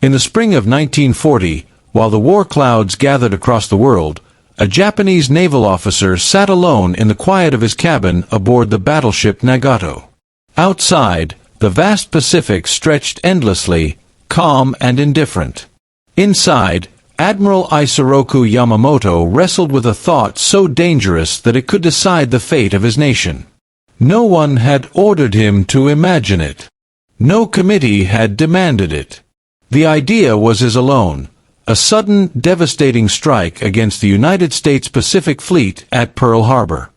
In the spring of 1940, while the war clouds gathered across the world, a Japanese naval officer sat alone in the quiet of his cabin aboard the battleship Nagato. Outside, the vast Pacific stretched endlessly, calm and indifferent. Inside, Admiral Isoroku Yamamoto wrestled with a thought so dangerous that it could decide the fate of his nation. No one had ordered him to imagine it. No committee had demanded it. The idea was his alone, a sudden, devastating strike against the United States Pacific Fleet at Pearl Harbor.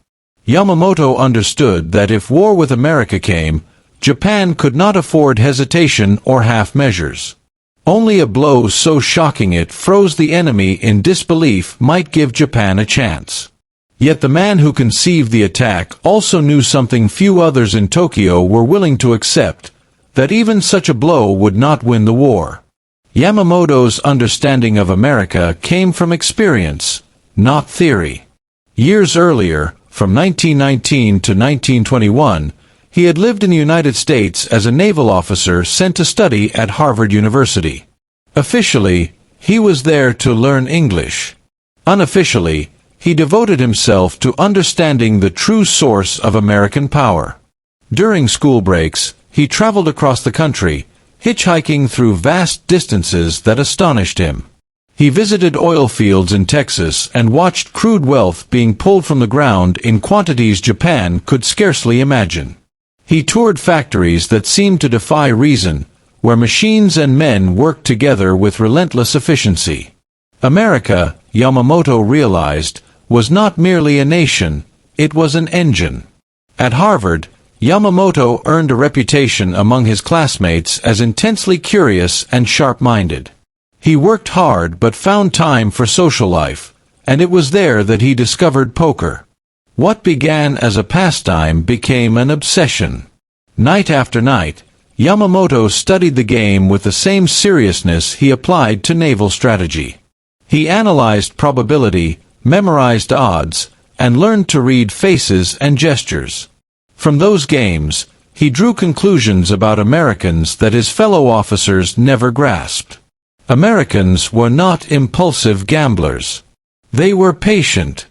Yamamoto understood that if war with America came, Japan could not afford hesitation or half measures. Only a blow so shocking it froze the enemy in disbelief might give Japan a chance. Yet the man who conceived the attack also knew something few others in Tokyo were willing to accept, that even such a blow would not win the war. Yamamoto's understanding of America came from experience, not theory. Years earlier, from 1919 to 1921, he had lived in the United States as a naval officer sent to study at Harvard University. Officially, he was there to learn English. Unofficially, he devoted himself to understanding the true source of American power. During school breaks, he traveled across the country, hitchhiking through vast distances that astonished him. He visited oil fields in Texas and watched crude wealth being pulled from the ground in quantities Japan could scarcely imagine. He toured factories that seemed to defy reason, where machines and men worked together with relentless efficiency. America, Yamamoto realized, was not merely a nation, it was an engine. At Harvard, Yamamoto earned a reputation among his classmates as intensely curious and sharp-minded. He worked hard but found time for social life, and it was there that he discovered poker. What began as a pastime became an obsession. Night after night, Yamamoto studied the game with the same seriousness he applied to naval strategy. He analyzed probability, memorized odds, and learned to read faces and gestures. From those games, he drew conclusions about Americans that his fellow officers never grasped. Americans were not impulsive gamblers. They were patient.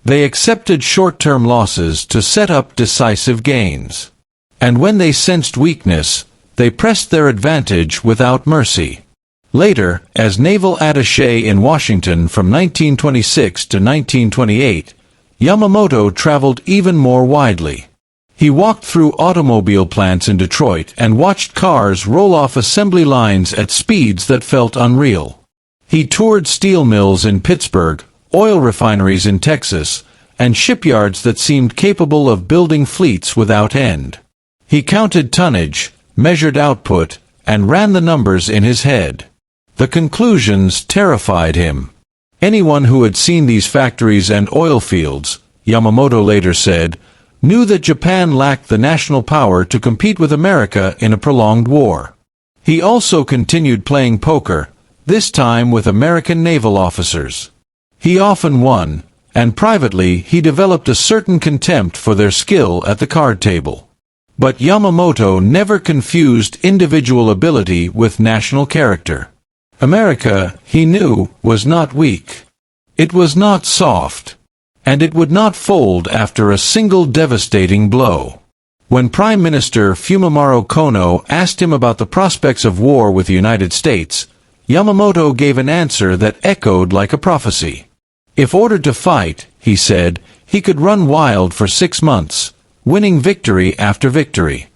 They accepted short-term losses to set up decisive gains. And when they sensed weakness, they pressed their advantage without mercy. Later, as naval attaché in Washington from 1926 to 1928, Yamamoto traveled even more widely. He walked through automobile plants in Detroit and watched cars roll off assembly lines at speeds that felt unreal. He toured steel mills in Pittsburgh, oil refineries in Texas, and shipyards that seemed capable of building fleets without end. He counted tonnage, measured output, and ran the numbers in his head. The conclusions terrified him. Anyone who had seen these factories and oil fields, Yamamoto later said, knew that Japan lacked the national power to compete with America in a prolonged war. He also continued playing poker, this time with American naval officers. He often won, and privately he developed a certain contempt for their skill at the card table. But Yamamoto never confused individual ability with national character. America, he knew, was not weak. It was not soft. And it would not fold after a single devastating blow. When Prime Minister Fumimaro Kono asked him about the prospects of war with the United States, Yamamoto gave an answer that echoed like a prophecy. If ordered to fight, he said, he could run wild for 6 months, winning victory after victory.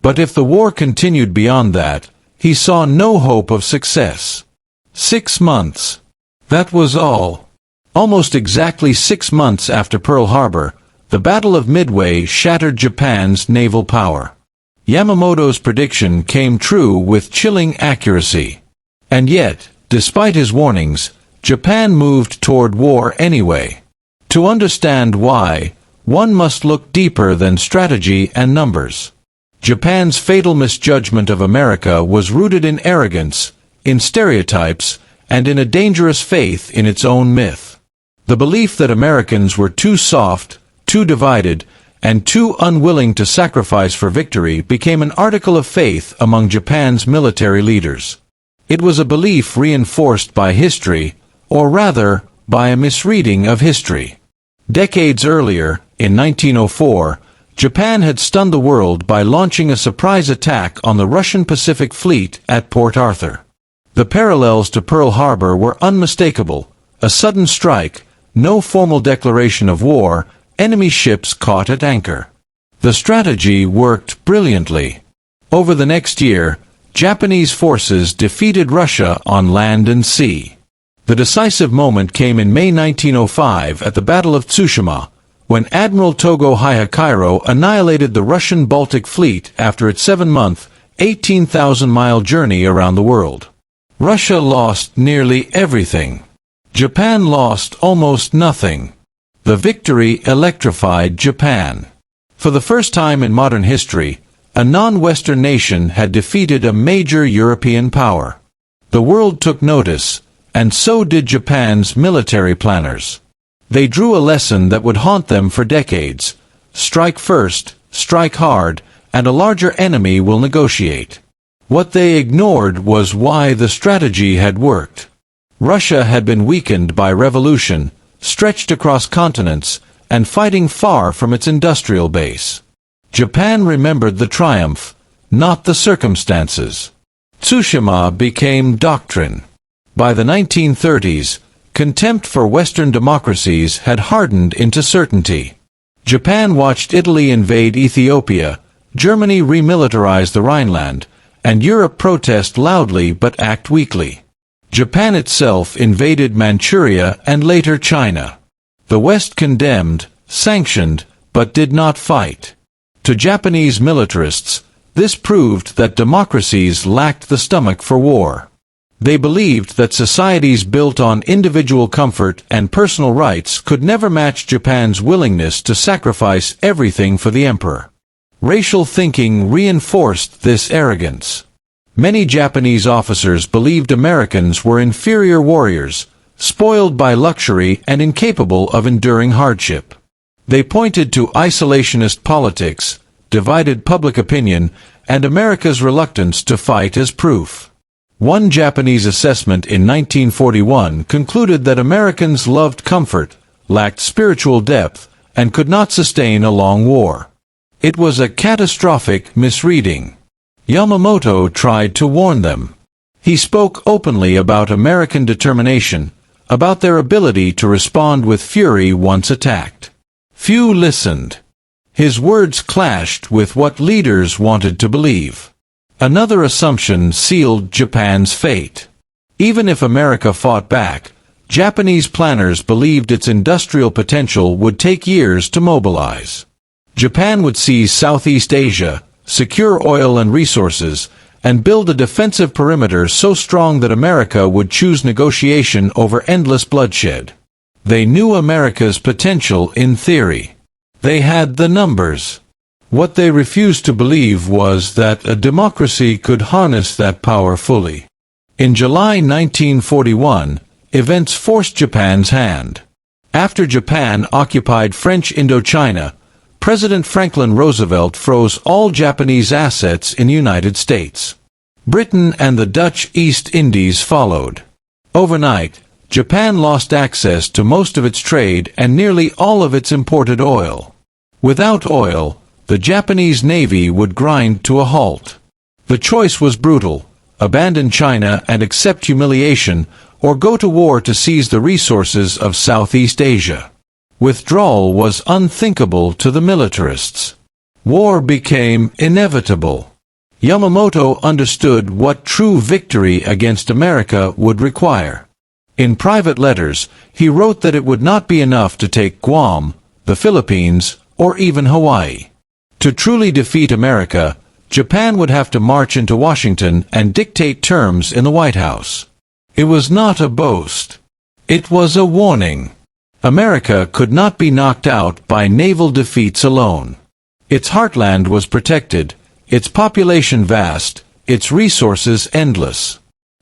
But if the war continued beyond that, he saw no hope of success. 6 months. That was all. Almost exactly 6 months after Pearl Harbor, the Battle of Midway shattered Japan's naval power. Yamamoto's prediction came true with chilling accuracy. And yet, despite his warnings, Japan moved toward war anyway. To understand why, one must look deeper than strategy and numbers. Japan's fatal misjudgment of America was rooted in arrogance, in stereotypes, and in a dangerous faith in its own myth. The belief that Americans were too soft, too divided, and too unwilling to sacrifice for victory became an article of faith among Japan's military leaders. It was a belief reinforced by history, or rather, by a misreading of history. Decades earlier, in 1904, Japan had stunned the world by launching a surprise attack on the Russian Pacific Fleet at Port Arthur. The parallels to Pearl Harbor were unmistakable: a sudden strike, no formal declaration of war, enemy ships caught at anchor. The strategy worked brilliantly. Over the next year, Japanese forces defeated Russia on land and sea. The decisive moment came in May 1905 at the Battle of Tsushima, when Admiral Togo Hiyakairo annihilated the Russian Baltic Fleet after its 7-month, 18,000-mile journey around the world. Russia lost nearly everything. Japan lost almost nothing. The victory electrified Japan. For the first time in modern history, a non-Western nation had defeated a major European power. The world took notice, and so did Japan's military planners. They drew a lesson that would haunt them for decades: strike first, strike hard, and a larger enemy will negotiate. What they ignored was why the strategy had worked. Russia had been weakened by revolution, stretched across continents, and fighting far from its industrial base. Japan remembered the triumph, not the circumstances. Tsushima became doctrine. By the 1930s, contempt for Western democracies had hardened into certainty. Japan watched Italy invade Ethiopia, Germany remilitarize the Rhineland, and Europe protest loudly but act weakly. Japan itself invaded Manchuria and later China. The West condemned, sanctioned, but did not fight. To Japanese militarists, this proved that democracies lacked the stomach for war. They believed that societies built on individual comfort and personal rights could never match Japan's willingness to sacrifice everything for the emperor. Racial thinking reinforced this arrogance. Many Japanese officers believed Americans were inferior warriors, spoiled by luxury and incapable of enduring hardship. They pointed to isolationist politics, divided public opinion, and America's reluctance to fight as proof. One Japanese assessment in 1941 concluded that Americans loved comfort, lacked spiritual depth, and could not sustain a long war. It was a catastrophic misreading. Yamamoto tried to warn them. He spoke openly about American determination, about their ability to respond with fury once attacked. Few listened. His words clashed with what leaders wanted to believe. Another assumption sealed Japan's fate. Even if America fought back, Japanese planners believed its industrial potential would take years to mobilize. Japan would seize Southeast Asia, secure oil and resources, and build a defensive perimeter so strong that America would choose negotiation over endless bloodshed. They knew America's potential in theory. They had the numbers. What they refused to believe was that a democracy could harness that power fully. In July 1941, events forced Japan's hand. After Japan occupied French Indochina, President Franklin Roosevelt froze all Japanese assets in the United States. Britain and the Dutch East Indies followed. Overnight, Japan lost access to most of its trade and nearly all of its imported oil. Without oil, the Japanese Navy would grind to a halt. The choice was brutal: abandon China and accept humiliation, or go to war to seize the resources of Southeast Asia. Withdrawal was unthinkable to the militarists. War became inevitable. Yamamoto understood what true victory against America would require. In private letters, he wrote that it would not be enough to take Guam, the Philippines, or even Hawaii. To truly defeat America, Japan would have to march into Washington and dictate terms in the White House. It was not a boast. It was a warning. America could not be knocked out by naval defeats alone. Its heartland was protected, its population vast, its resources endless.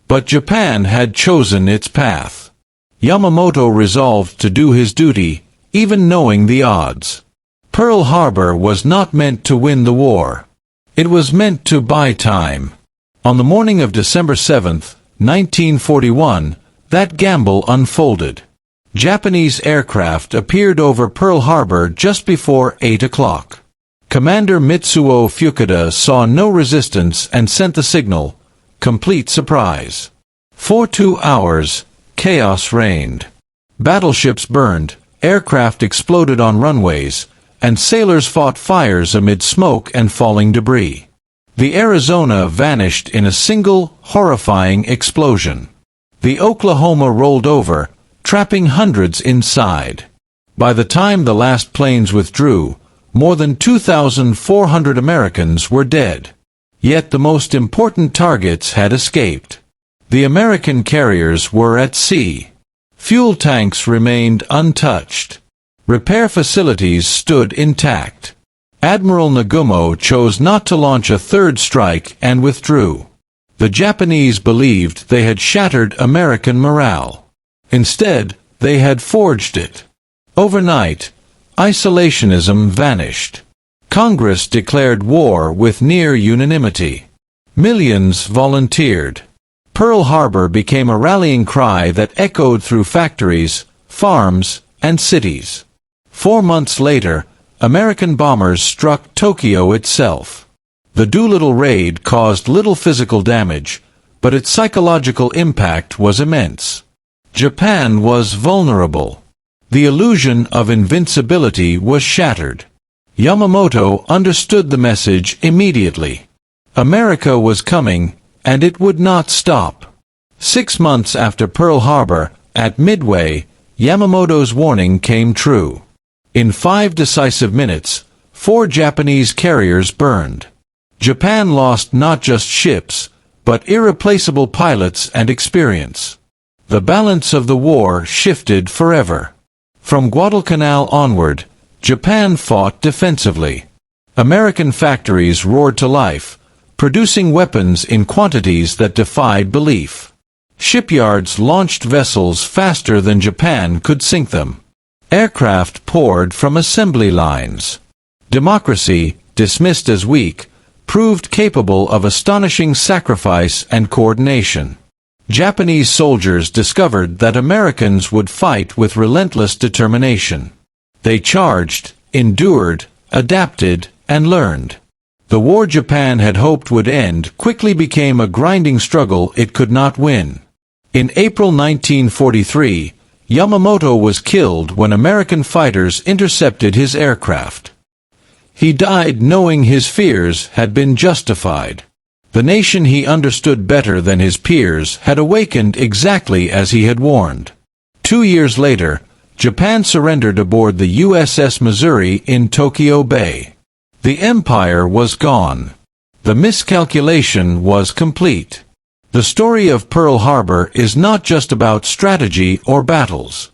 But Japan had chosen its path. Yamamoto resolved to do his duty, even knowing the odds. Pearl Harbor was not meant to win the war. It was meant to buy time. On the morning of December 7, 1941, that gamble unfolded. Japanese aircraft appeared over Pearl Harbor just before 8 o'clock. Commander Mitsuo Fukuda saw no resistance and sent the signal, "Complete surprise." For 2 hours, chaos reigned. Battleships burned, aircraft exploded on runways, and sailors fought fires amid smoke and falling debris. The Arizona vanished in a single, horrifying explosion. The Oklahoma rolled over, trapping hundreds inside. By the time the last planes withdrew, more than 2,400 Americans were dead. Yet the most important targets had escaped. The American carriers were at sea. Fuel tanks remained untouched. Repair facilities stood intact. Admiral Nagato chose not to launch a third strike and withdrew. The Japanese believed they had shattered American morale. Instead, they had forged it. Overnight, isolationism vanished. Congress declared war with near unanimity. Millions volunteered. Pearl Harbor became a rallying cry that echoed through factories, farms, and cities. 4 months later, American bombers struck Tokyo itself. The Doolittle Raid caused little physical damage, but its psychological impact was immense. Japan was vulnerable. The illusion of invincibility was shattered. Yamamoto understood the message immediately. America was coming, and it would not stop. 6 months after Pearl Harbor, at Midway, Yamamoto's warning came true. In 5 decisive minutes, 4 Japanese carriers burned. Japan lost not just ships, but irreplaceable pilots and experience. The balance of the war shifted forever. From Guadalcanal onward, Japan fought defensively. American factories roared to life, producing weapons in quantities that defied belief. Shipyards launched vessels faster than Japan could sink them. Aircraft poured from assembly lines. Democracy, dismissed as weak, proved capable of astonishing sacrifice and coordination. Japanese soldiers discovered that Americans would fight with relentless determination. They charged, endured, adapted, and learned. The war Japan had hoped would end quickly became a grinding struggle it could not win. In April 1943, Yamamoto was killed when American fighters intercepted his aircraft. He died knowing his fears had been justified. The nation he understood better than his peers had awakened exactly as he had warned. 2 years later, Japan surrendered aboard the USS Missouri in Tokyo Bay. The empire was gone. The miscalculation was complete. The story of Pearl Harbor is not just about strategy or battles.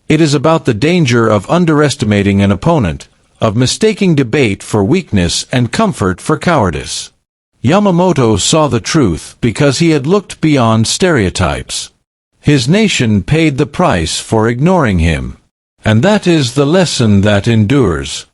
It is about the danger of underestimating an opponent, of mistaking debate for weakness and comfort for cowardice. Yamamoto saw the truth because he had looked beyond stereotypes. His nation paid the price for ignoring him. And that is the lesson that endures.